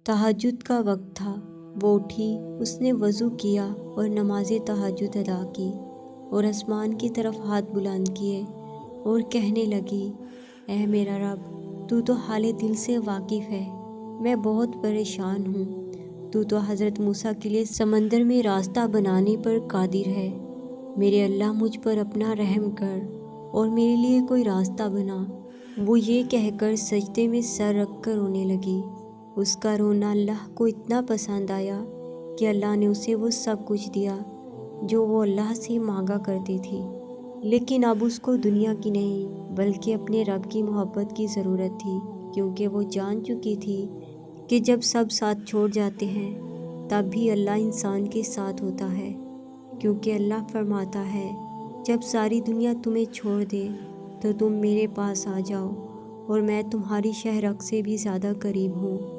तहज्जुद का वक्त था। वो उठी, उसने वज़ू किया और नमाज तहज्जुद अदा की और आसमान की तरफ हाथ बुलंद किए और कहने लगी, ऐ मेरा रब, तू तो हाले दिल से वाकिफ़ है। मैं बहुत परेशान हूँ। तू तो हज़रत मूसा के लिए समंदर में रास्ता बनाने पर कादिर है। मेरे अल्लाह, मुझ पर अपना रहम कर और मेरे लिए कोई रास्ता बना। वो ये कहकर सजदे में सर रख कर रोने लगी। उसका रोना अल्लाह को इतना पसंद आया कि अल्लाह ने उसे वो सब कुछ दिया जो वो अल्लाह से मांगा करती थी। लेकिन अब उसको दुनिया की नहीं बल्कि अपने रब की मोहब्बत की ज़रूरत थी, क्योंकि वो जान चुकी थी कि जब सब साथ छोड़ जाते हैं तब भी अल्लाह इंसान के साथ होता है। क्योंकि अल्लाह फरमाता है, जब सारी दुनिया तुम्हें छोड़ दे तो तुम मेरे पास आ जाओ और मैं तुम्हारी शहरक से भी ज़्यादा करीब हूँ।